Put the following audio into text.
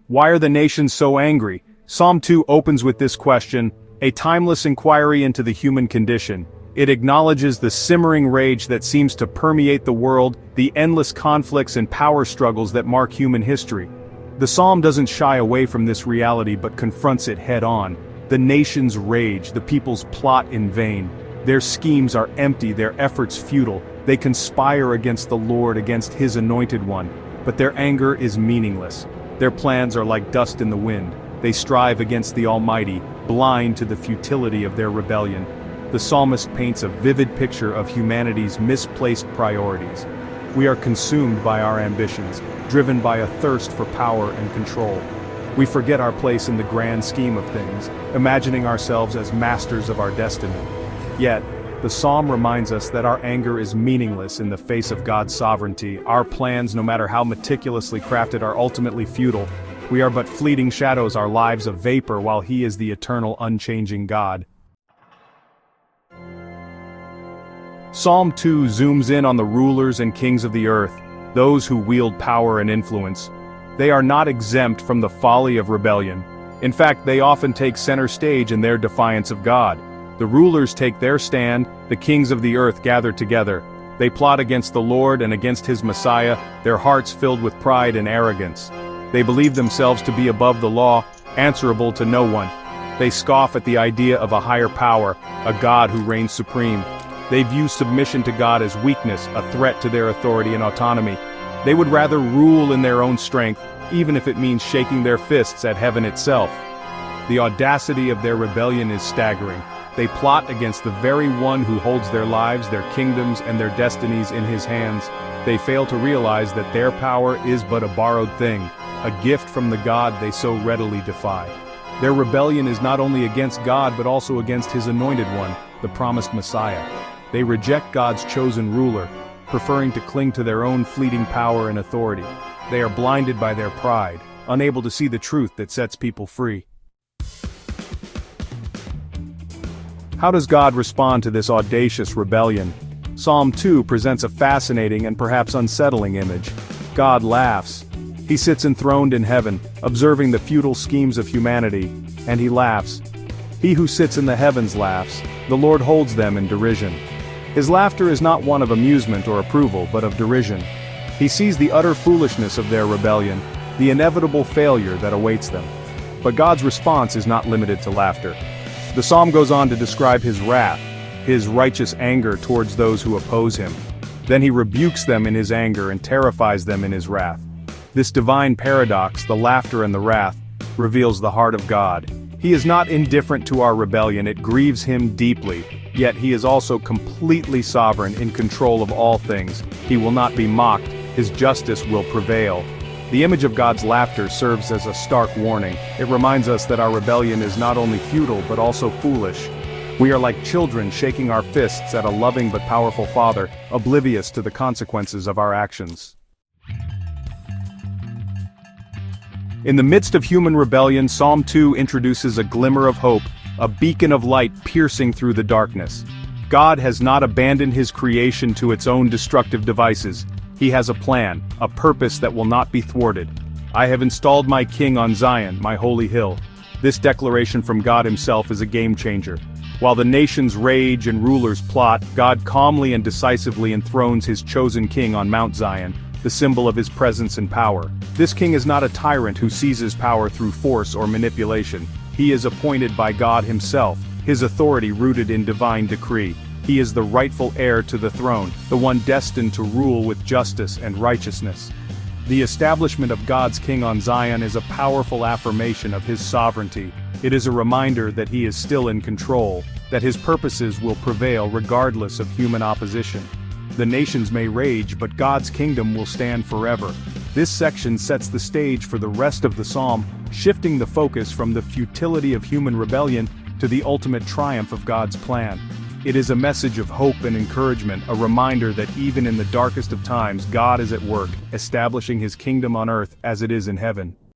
Why are the nations so angry? Psalm 2 opens with this question, a timeless inquiry into the human condition. It acknowledges the simmering rage that seems to permeate the world, the endless conflicts and power struggles that mark human history. The psalm doesn't shy away from this reality but confronts it head-on. The nations rage, the peoples plot in vain. Their schemes are empty, their efforts futile. They conspire against the Lord, against His anointed one. But their anger is meaningless. Their plans are like dust in the wind. They strive against the Almighty, blind to the futility of their rebellion. The psalmist paints a vivid picture of humanity's misplaced priorities. We are consumed by our ambitions, driven by a thirst for power and control. We forget our place in the grand scheme of things, imagining ourselves as masters of our destiny. Yet, the psalm reminds us that our anger is meaningless in the face of God's sovereignty. Our plans, no matter how meticulously crafted, are ultimately futile. We are but fleeting shadows, our lives a vapor, while He is the eternal, unchanging God. Psalm 2 zooms in on the rulers and kings of the earth, those who wield power and influence. They are not exempt from the folly of rebellion. In fact, they often take center stage in their defiance of God. The rulers take their stand, the kings of the earth gather together. They plot against the Lord and against His Messiah, their hearts filled with pride and arrogance. They believe themselves to be above the law, answerable to no one. They scoff at the idea of a higher power, a God who reigns supreme. They view submission to God as weakness, a threat to their authority and autonomy. They would rather rule in their own strength, even if it means shaking their fists at heaven itself. The audacity of their rebellion is staggering. They plot against the very one who holds their lives, their kingdoms, and their destinies in His hands. They fail to realize that their power is but a borrowed thing, a gift from the God they so readily defy. Their rebellion is not only against God but also against His anointed one, the promised Messiah. They reject God's chosen ruler, preferring to cling to their own fleeting power and authority. They are blinded by their pride, unable to see the truth that sets people free. How does God respond to this audacious rebellion? Psalm 2 presents a fascinating and perhaps unsettling image. God laughs. He sits enthroned in heaven, observing the futile schemes of humanity, and He laughs. He who sits in the heavens laughs. The Lord holds them in derision. His laughter is not one of amusement or approval, but of derision. He sees the utter foolishness of their rebellion, the inevitable failure that awaits them. But God's response is not limited to laughter. The psalm goes on to describe His wrath, His righteous anger towards those who oppose Him. Then He rebukes them in His anger and terrifies them in His wrath. This divine paradox, the laughter and the wrath, reveals the heart of God. He is not indifferent to our rebellion, it grieves Him deeply, yet He is also completely sovereign, in control of all things. He will not be mocked, His justice will prevail. The image of God's laughter serves as a stark warning. It reminds us that our rebellion is not only futile but also foolish. We are like children shaking our fists at a loving but powerful Father, oblivious to the consequences of our actions. In the midst of human rebellion, Psalm 2 introduces a glimmer of hope, a beacon of light piercing through the darkness. God has not abandoned His creation to its own destructive devices. He has a plan, a purpose that will not be thwarted. I have installed my King on Zion, my holy hill. This declaration from God Himself is a game-changer. While the nations rage and rulers plot, God calmly and decisively enthrones His chosen King on Mount Zion, the symbol of His presence and power. This King is not a tyrant who seizes power through force or manipulation. He is appointed by God Himself, His authority rooted in divine decree. He is the rightful heir to the throne, the one destined to rule with justice and righteousness. The establishment of God's King on Zion is a powerful affirmation of His sovereignty. It is a reminder that He is still in control, that His purposes will prevail regardless of human opposition. The nations may rage, but God's kingdom will stand forever. This section sets the stage for the rest of the psalm, shifting the focus from the futility of human rebellion to the ultimate triumph of God's plan. It is a message of hope and encouragement, a reminder that even in the darkest of times, God is at work, establishing His kingdom on earth as it is in heaven.